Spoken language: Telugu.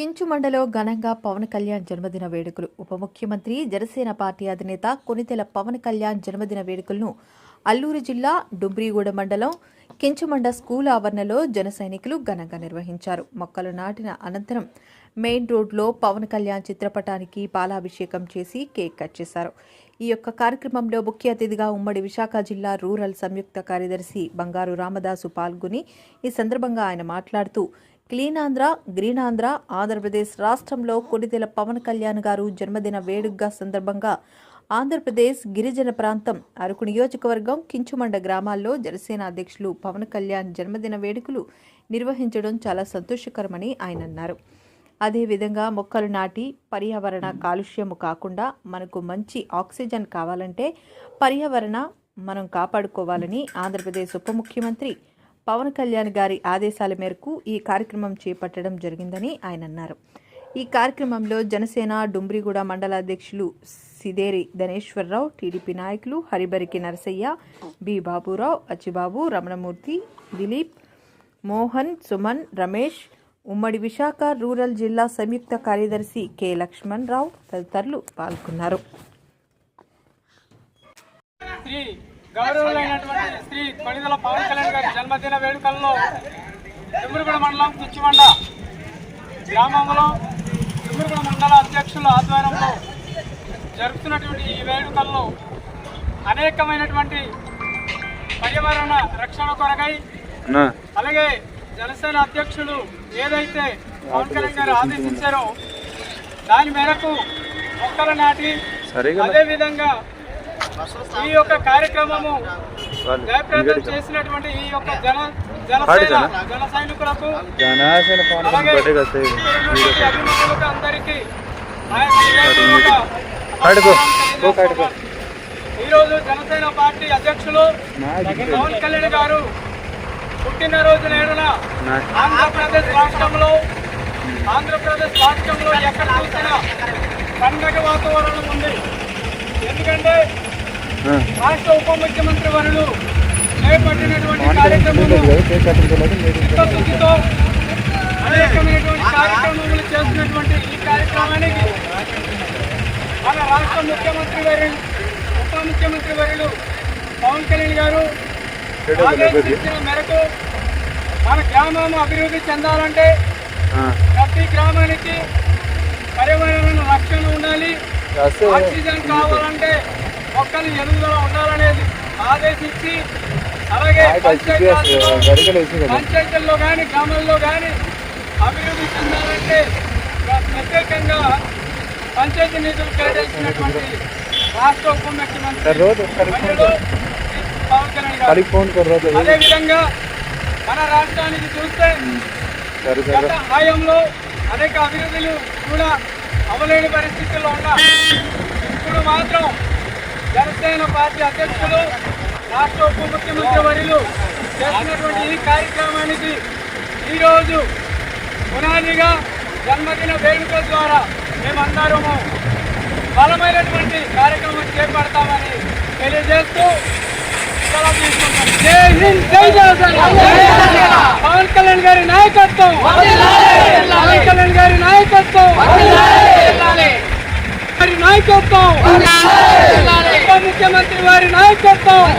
కించుమండలో ఘనంగా పవన్ కళ్యాణ్ జన్మదిన వేడుకలు. ఉప ముఖ్యమంత్రి జనసేన పార్టీ అధినేత కొనితెల పవన్ కళ్యాణ్ జన్మదిన వేడుకలను అల్లూరు జిల్లా డుబ్రిగూడ మండలం కించుమండ స్కూల్ ఆవరణలో జన సైనికులు ఘనంగా నిర్వహించారు. మొక్కలు నాటిన అనంతరం మెయిన్ రోడ్లో పవన్ కళ్యాణ్ చిత్రపటానికి పాలాభిషేకం చేసి కేక్ కట్ చేశారు. ఈ యొక్క కార్యక్రమంలో ముఖ్య అతిథిగా ఉమ్మడి విశాఖ జిల్లా రూరల్ సంయుక్త కార్యదర్శి బంగారు రామదాసు పాల్గొని ఈ సందర్భంగా ఆయన మాట్లాడుతూ క్లీన్ ఆంధ్ర, గ్రీన్ ఆంధ్ర, ఆంధ్రప్రదేశ్ రాష్ట్రంలో కొనితెల పవన్ కళ్యాణ్ గారు జన్మదిన వేడుకగా సందర్భంగా ఆంధ్రప్రదేశ్ గిరిజన ప్రాంతం అరకు నియోజకవర్గం కించుమండ గ్రామాల్లో జనసేన అధ్యక్షులు పవన్ కళ్యాణ్ జన్మదిన వేడుకలు నిర్వహించడం చాలా సంతోషకరమని ఆయన అన్నారు. అదేవిధంగా మొక్కలు నాటి పర్యావరణ కాలుష్యము కాకుండా మనకు మంచి ఆక్సిజన్ కావాలంటే పర్యావరణ మనం కాపాడుకోవాలని ఆంధ్రప్రదేశ్ ఉప ముఖ్యమంత్రి పవన్ కళ్యాణ్ గారి ఆదేశాల మేరకు ఈ కార్యక్రమం చేపట్టడం జరిగిందని ఆయన అన్నారు. ఈ కార్యక్రమంలో జనసేన డుంబ్రిగూడ మండల అధ్యక్షులు సిదేరి ధనేశ్వరరావు, టీడీపీ నాయకులు హరిబరికి నరసయ్య, బి బాబురావు, అచ్చిబాబు, రమణమూర్తి, దిలీప్, మోహన్, సుమన్, రమేష్, ఉమ్మడి విశాఖ రూరల్ జిల్లా సంయుక్త కార్యదర్శి కె లక్ష్మణ్ రావు తదితరులు పాల్గొన్నారు. గౌరవులైనటువంటి శ్రీ కొనిదెల పవన్ కళ్యాణ్ గారి జన్మదిన వేడుకల్లో డుమ్రిగూడ మండలం కించుమండ గ్రామంలో డుమ్రిగూడ మండల అధ్యక్షుల ఆధ్వర్యంలో జరుపుతున్నటువంటి ఈ వేడుకల్లో అనేకమైనటువంటి పర్యావరణ రక్షణ కొరకై అలాగే జనసేన అధ్యక్షులు ఏదైతే పవన్ కళ్యాణ్ గారు ఆదేశించారో దాని మేరకు మొక్కలు నాటి అదేవిధంగా ఈ యొక్క కార్యక్రమము జయప్రదం చేసినటువంటి ఈ యొక్క జన సైనికులకు అభిమానులకు అందరికీ ఈరోజు జనసేన పార్టీ అధ్యక్షులు పవన్ కళ్యాణ్ గారు పుట్టినరోజు నేడున ఆంధ్రప్రదేశ్ రాష్ట్రంలో ఎక్కడ చూసినా పండగ వాతావరణం ఉంది. ఎందుకంటే రాష్ట్ర ఉప ముఖ్యమంత్రి వర్యులు చేపట్టినటువంటి కార్యక్రమాలు చిత్తశుద్ధితో అనేకమైనటువంటి కార్యక్రమాలు చేస్తున్నటువంటి ఈ కార్యక్రమానికి మన రాష్ట్ర ముఖ్యమంత్రి వర్యులు ఉప ముఖ్యమంత్రి వర్యులు పవన్ కళ్యాణ్ గారు ఆదేశించిన మేరకు మన గ్రామం అభివృద్ధి చెందాలంటే ప్రతి గ్రామానికి పర్యావరణ రక్షణ ఉండాలి, ఆక్సిజన్ కావాలంటే మొక్కలు ఎదుగుదల ఉండాలనేది ఆదేశించి అలాగే పంచాయతీల్లో కానీ గ్రామాల్లో కానీ అభివృద్ధి చెందాలంటే ప్రత్యేకంగా పంచాయతీ నిధులు కేటాయించినటువంటి రాష్ట్ర ఉప ముఖ్యమంత్రి పవన్ కళ్యాణ్ గారు. అదేవిధంగా మన రాష్ట్రానికి చూస్తే గత హాయంలో అనేక అభివృద్ధులు కూడా అవలేని పరిస్థితుల్లో ఉన్నా ఇప్పుడు మాత్రం జనసేన పార్టీ అధ్యక్షులు రాష్ట్ర ఉప ముఖ్యమంత్రి వర్యులు చేసినటువంటి ఈ కార్యక్రమానికి ఈరోజు పునాదిగా జన్మదిన వేడుకల ద్వారా మేమందరము బలమైనటువంటి కార్యక్రమం చేపడతామని తెలియజేస్తూ సెలవు తీసుకుంటాం. జై హింద్, జై జనసేన. పవన్ కళ్యాణ్ గారి నాయకత్వం, పవన్ కళ్యాణ్ గారి నాయకత్వం, నాయకత్వం, ఉప ముఖ్యమంత్రి వారి నాయకత్వం.